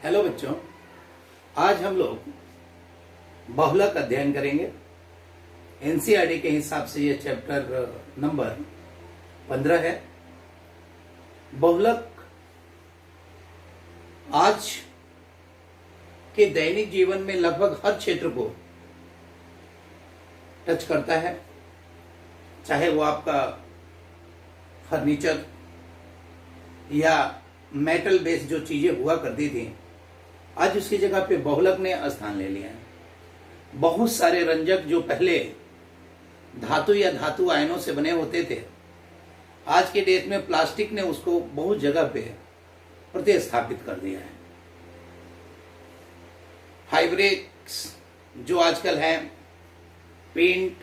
Hello बच्चों, आज हम लोग बहुलक अध्ययन करेंगे। एनसीईआरटी के हिसाब से ये चैप्टर नंबर 15 है। बहुलक आज के दैनिक जीवन में लगभग हर क्षेत्र को टच करता है, चाहे वो आपका फर्नीचर या मेटल बेस्ड जो चीजें हुआ करती थी, आज उसकी जगह पे बहुलक ने स्थान ले लिया है। बहुत सारे रंजक जो पहले धातु या धातु आयनों से बने होते थे, आज के डेट में प्लास्टिक ने उसको बहुत जगह पे प्रतिस्थापित कर दिया है। फाइब्रिक्स जो आजकल है, पेंट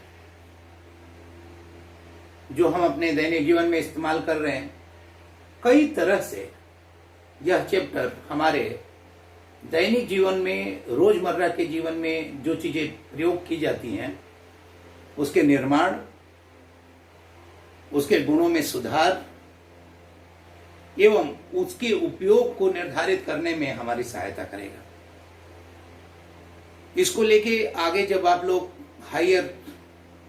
जो हम अपने दैनिक जीवन में इस्तेमाल कर रहे हैं, कई तरह से यह चैप्टर हमारे दैनिक जीवन में, रोजमर्रा के जीवन में जो चीजें प्रयोग की जाती हैं, उसके निर्माण, उसके गुणों में सुधार एवं उसके उपयोग को निर्धारित करने में हमारी सहायता करेगा। इसको लेके आगे जब आप लोग हायर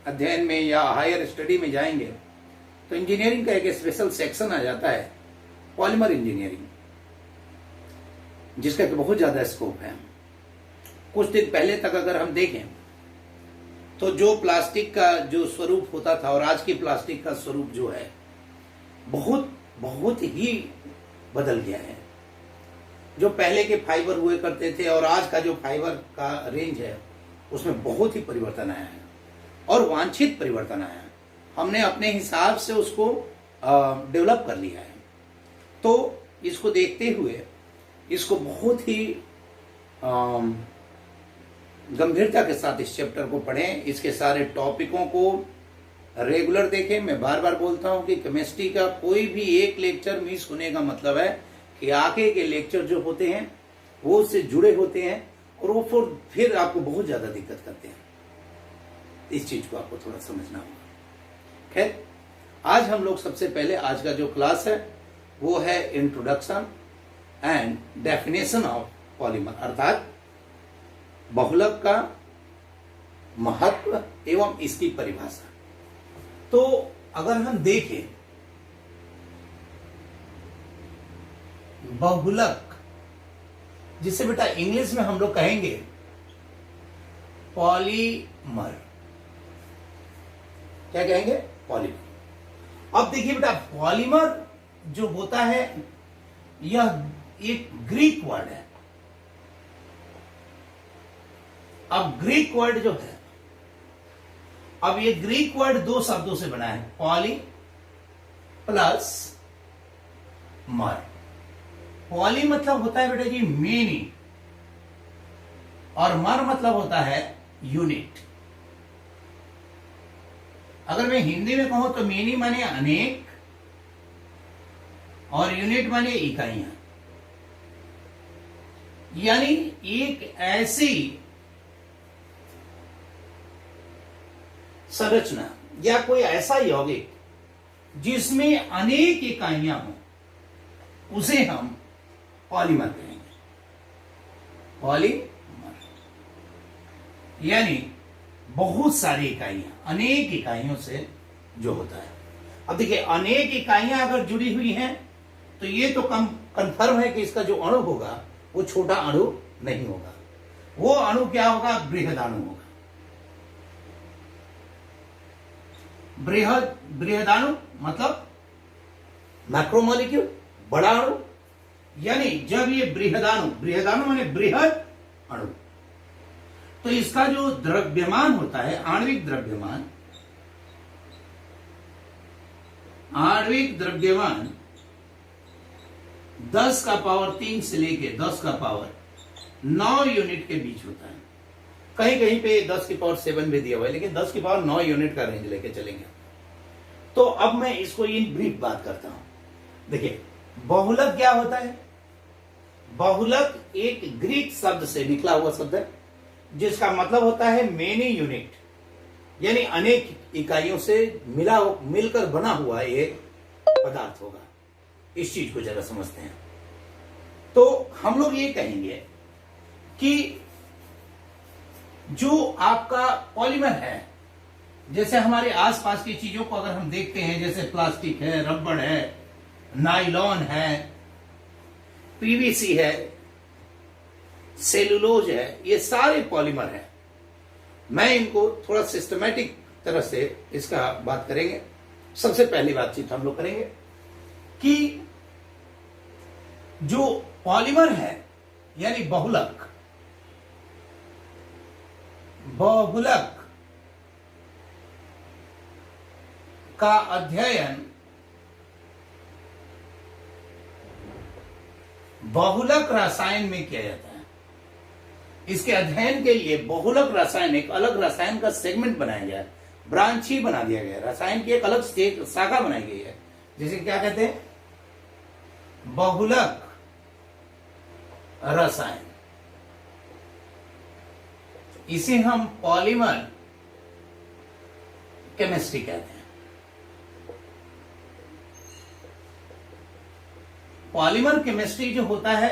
अध्ययन में या हायर स्टडी में जाएंगे तो इंजीनियरिंग का एक स्पेशल सेक्शन आ जाता है, पॉलीमर इंजीनियरिंग, जिसका कि बहुत ज्यादा स्कोप है। कुछ दिन पहले तक अगर हम देखें तो जो प्लास्टिक का जो स्वरूप होता था और आज की प्लास्टिक का स्वरूप जो है, बहुत ही बदल गया है। जो पहले के फाइबर हुए करते थे और आज का जो फाइबर का रेंज है, उसमें बहुत ही परिवर्तन आया है और वांछित परिवर्तन आया है। हमने अपने हिसाब से उसको डेवलप कर लिया है। तो इसको देखते हुए इसको बहुत ही गंभीरता के साथ इस चैप्टर को पढ़ें, इसके सारे टॉपिकों को रेगुलर देखें। मैं बार बार बोलता हूं कि केमिस्ट्री का कोई भी एक लेक्चर मिस होने का मतलब है कि आगे के लेक्चर जो होते हैं वो उससे जुड़े होते हैं और वो फिर आपको बहुत ज्यादा दिक्कत करते हैं। इस चीज को आपको थोड़ा समझना होगा। खैर, आज हम लोग सबसे पहले आज का जो क्लास है वो है introduction and definition of polymer, अर्थात बहुलक का महत्व एवं इसकी परिभाषा। तो अगर हम देखें बहुलक, जिसे बेटा इंग्लिश में हम लोग कहेंगे पॉलीमर, क्या कहेंगे? पॉलीमर। अब देखिए बेटा, पॉलीमर जो होता है यह एक ग्रीक वर्ड है। अब ग्रीक वर्ड जो है, अब ये ग्रीक वर्ड दो शब्दों से बना है, पॉली प्लस मर। पॉली मतलब होता है बेटा जी मेनी, और मर मतलब होता है यूनिट। अगर मैं हिंदी में कहूं तो मेनी माने अनेक और यूनिट माने इकाइयां। यानी एक ऐसी संरचना या कोई ऐसा यौगिक जिसमें अनेक इकाइयां हों, उसे हम पॉलीमर कहेंगे। पॉलीमर यानी बहुत सारी इकाइयां, अनेक इकाइयों से जो होता है। अब देखिए, अनेक इकाइयां अगर जुड़ी हुई हैं तो ये तो कंफर्म है कि इसका जो अणु होगा वो छोटा अणु नहीं होगा। वो अणु क्या होगा? बृहदाणु होगा। बृहदाणु मतलब मैक्रोमोलिक्यूल, बड़ा अणु। यानी जब ये बृहदाणु माने बृहद अणु, तो इसका जो द्रव्यमान होता है, आणविक द्रव्यमान 10 का पावर 3 से लेके 10 का पावर 9 यूनिट के बीच होता है। कहीं कहीं पे 10 की पावर 7 भी दिया हुआ है, लेकिन 10 की पावर 9 यूनिट का रेंज लेके चलेंगे। तो अब मैं इसको इन ब्रीफ बात करता हूं। देखिए, बहुलक क्या होता है? बहुलक एक ग्रीक शब्द से निकला हुआ शब्द है, जिसका मतलब होता है मेनी यूनिट, यानी अनेक इकाइयों से मिलकर बना हुआ एक पदार्थ होगा। इस चीज को जरा समझते हैं। तो हम लोग ये कहेंगे कि जो आपका पॉलीमर है, जैसे हमारे आसपास की चीजों को अगर हम देखते हैं, जैसे प्लास्टिक है, रबड़ है, नायलॉन है, पीवीसी है, सेलुलोज है, ये सारे पॉलीमर हैं। मैं इनको थोड़ा सिस्टमैटिक तरह से इसका बात करेंगे। सबसे पहली बातचीत हम लोग करेंगे कि जो पॉलीमर है यानी बहुलक का अध्ययन बहुलक रसायन में किया जाता है। इसके अध्ययन के लिए बहुलक रसायन, एक अलग रसायन का सेगमेंट बनाया गया है, ब्रांच ही बना दिया गया है, रसायन की एक अलग शाखा बनाई गई है, जिसे क्या कहते हैं, बहुलक रसायन। इसे हम पॉलीमर केमिस्ट्री कहते हैं। पॉलीमर केमिस्ट्री जो होता है,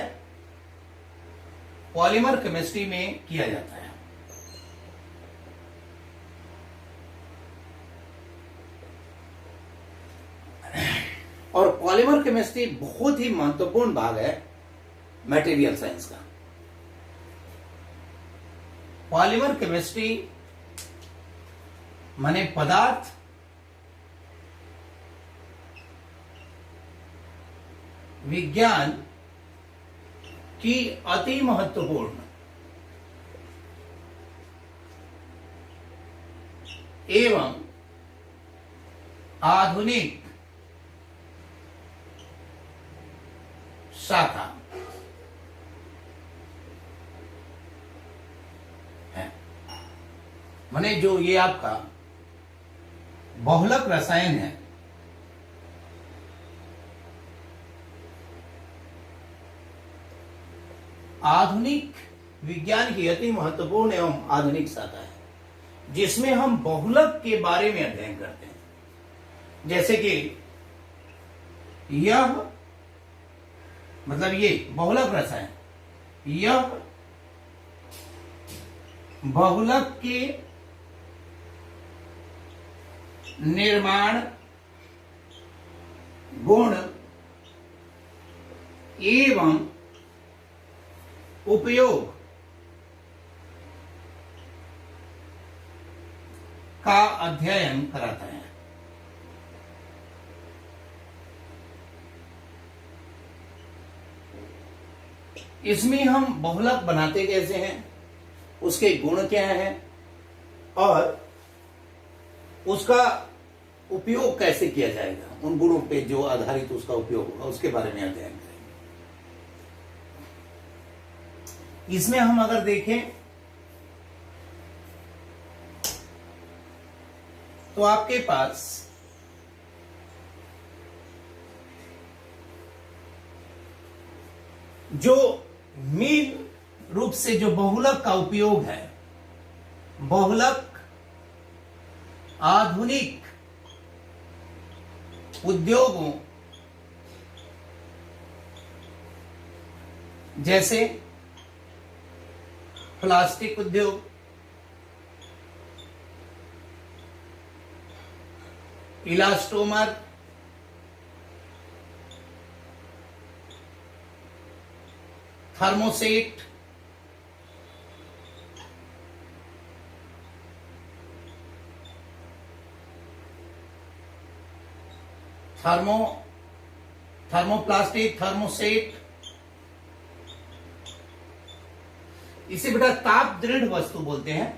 पॉलीमर केमिस्ट्री में किया जाता है। और पॉलीमर केमिस्ट्री बहुत ही महत्वपूर्ण भाग है मटेरियल साइंस का। पॉलीमर केमिस्ट्री माने पदार्थ विज्ञान की अति महत्वपूर्ण एवं आधुनिक शाखा है। माने जो ये आपका बहुलक रसायन है, आधुनिक विज्ञान की अति महत्वपूर्ण एवं आधुनिक शाखा है, जिसमें हम बहुलक के बारे में अध्ययन करते हैं। जैसे कि यह मतलब ये बहुलक रसायन, यह बहुलक के निर्माण, गुण एवं उपयोग का अध्ययन कराता है। इसमें हम बहुलक बनाते कैसे हैं, उसके गुण क्या हैं और उसका उपयोग कैसे किया जाएगा, उन गुणों पे जो आधारित उसका उपयोग होगा, उसके बारे में अध्ययन करेंगे। इसमें हम अगर देखें तो आपके पास जो मूल रूप से जो बहुलक का उपयोग है, बहुलक आधुनिक उद्योगों जैसे प्लास्टिक उद्योग, इलास्टोमर, थर्मोसेट, थर्मोप्लास्टिक, थर्मोसेट, इसे बेटा ताप दृढ़ वस्तु बोलते हैं।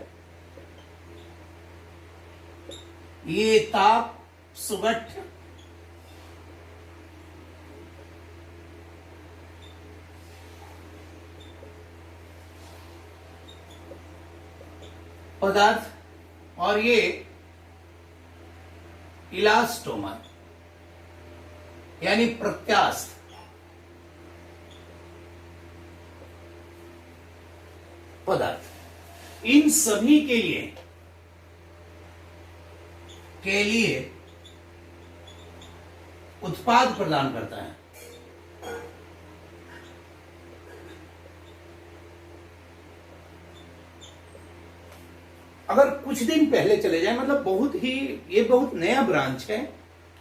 ये ताप सुगठ पदार्थ और ये इलास्टोमर यानी प्रत्यास्थ पदार्थ, इन सभी के लिए उत्पाद प्रदान करता है। अगर कुछ दिन पहले चले जाए, मतलब ये बहुत नया ब्रांच है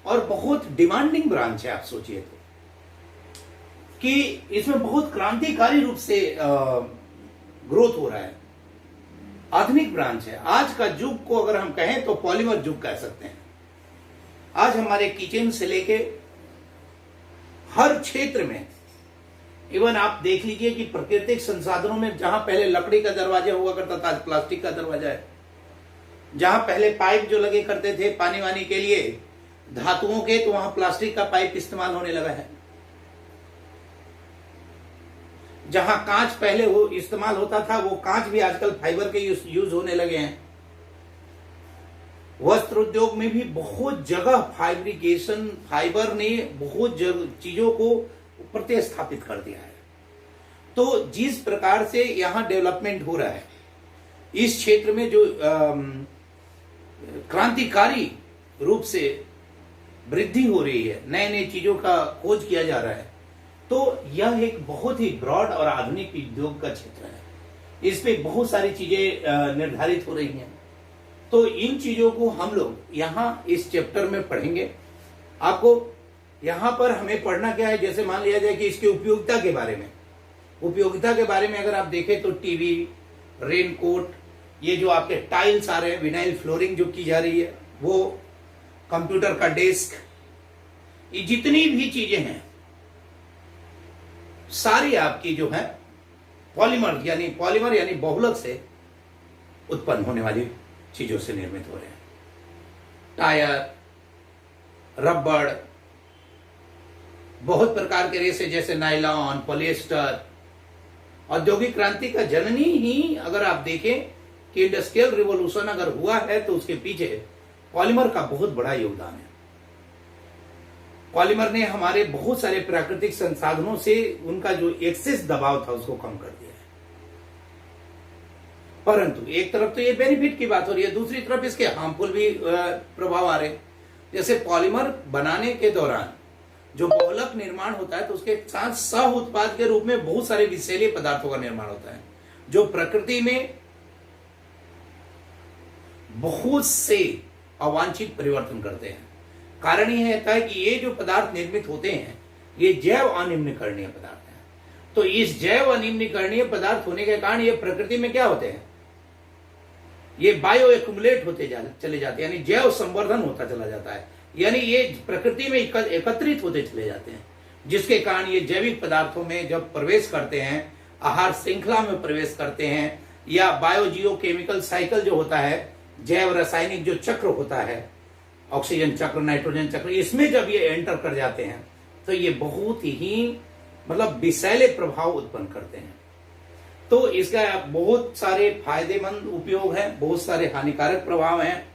और बहुत डिमांडिंग ब्रांच है। आप सोचिए तो कि इसमें बहुत क्रांतिकारी रूप से ग्रोथ हो रहा है। आधुनिक ब्रांच है। आज का युग को अगर हम कहें तो पॉलीमर युग कह सकते हैं। आज हमारे किचन से लेके हर क्षेत्र में, इवन आप देख लीजिए कि प्राकृतिक संसाधनों में जहां पहले लकड़ी का दरवाजा हुआ करता था, आज प्लास्टिक का दरवाजा है। जहां पहले पाइप जो लगे करते थे पानी वानी के लिए धातुओं के, तो वहां प्लास्टिक का पाइप इस्तेमाल होने लगा है। जहां कांच पहले वो इस्तेमाल होता था, वो कांच भी आजकल फाइबर के यूज होने लगे हैं। वस्त्र उद्योग में भी बहुत जगह फाइबर ने बहुत चीजों को प्रतिस्थापित कर दिया है। तो जिस प्रकार से यहां डेवलपमेंट हो रहा है, इस क्षेत्र में जो क्रांतिकारी रूप से वृद्धि हो रही है, नए नए चीजों का खोज किया जा रहा है, तो यह एक बहुत ही ब्रॉड और आधुनिक उद्योग का क्षेत्र है। इस पे बहुत सारी चीजें निर्धारित हो रही हैं। तो इन चीजों को हम लोग यहां इस चैप्टर में पढ़ेंगे। आपको यहां पर हमें पढ़ना क्या है, जैसे मान लिया जाए कि इसकी उपयोगिता के बारे में अगर आप देखें तो टीवी, रेनकोट, ये जो आपके टाइल्स आ रहे हैं, विनाइल फ्लोरिंग जो की जा रही है, वो कंप्यूटर का डेस्क, ये जितनी भी चीजें हैं सारी आपकी जो है पॉलीमर यानी बहुलक से उत्पन्न होने वाली चीजों से निर्मित हो रहे हैं। टायर, रबड़, बहुत प्रकार के रेसे जैसे नायलॉन, पॉलिएस्टर। औद्योगिक क्रांति का जननी ही अगर आप देखें कि इंडस्ट्रियल रिवॉल्यूशन अगर हुआ है तो उसके पीछे पॉलीमर का बहुत बड़ा योगदान है। पॉलीमर ने हमारे बहुत सारे प्राकृतिक संसाधनों से उनका जो एक्सेस दबाव था उसको कम कर दिया है। परंतु एक तरफ तो ये बेनिफिट की बात हो रही है, दूसरी तरफ इसके हार्मफुल भी प्रभाव आ रहे हैं। जैसे पॉलीमर बनाने के दौरान जो बहुलक निर्माण होता है, तो उसके साथ सह उत्पाद के रूप में बहुत सारे विषैले पदार्थों का निर्माण होता है, जो प्रकृति में बहुत से अवांछित परिवर्तन करते हैं। कारण यह होता है कि ये जो पदार्थ निर्मित होते हैं, ये जैव अनिम्नीकरणीय पदार्थ हैं। तो इस जैव अनिम्नीकरणीय पदार्थ होने के कारण ये प्रकृति में क्या होते हैं, ये बायो एक्युमुलेट होते चले जाते हैं, यानी जैव संवर्धन होता चला जाता है, यानी ये प्रकृति में एकत्रित होते चले जाते हैं, जिसके कारण ये जैविक पदार्थों में जब प्रवेश करते हैं, आहार श्रृंखला में प्रवेश करते हैं, या बायोजियो केमिकल साइकिल जो होता है, जैव रासायनिक जो चक्र होता है, ऑक्सीजन चक्र, नाइट्रोजन चक्र, इसमें जब ये एंटर कर जाते हैं तो ये बहुत ही मतलब विषैले प्रभाव उत्पन्न करते हैं। तो इसका बहुत सारे फायदेमंद उपयोग है, बहुत सारे हानिकारक प्रभाव हैं,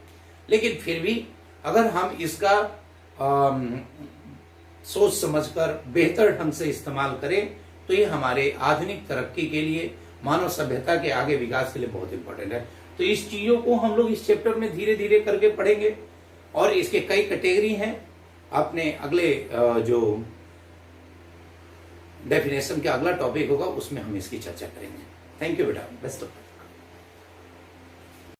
लेकिन फिर भी अगर हम इसका सोच समझकर बेहतर ढंग से इस्तेमाल करें तो ये हमारे आधुनिक तरक्की के लिए, मानव सभ्यता के आगे विकास के लिए बहुत इंपॉर्टेंट है। तो इस चीजों को हम लोग इस चैप्टर में धीरे धीरे करके पढ़ेंगे और इसके कई कैटेगरी हैं। अपने अगले जो डेफिनेशन का अगला टॉपिक होगा उसमें हम इसकी चर्चा करेंगे। थैंक यू बेटा, बेस्ट ऑफ लक।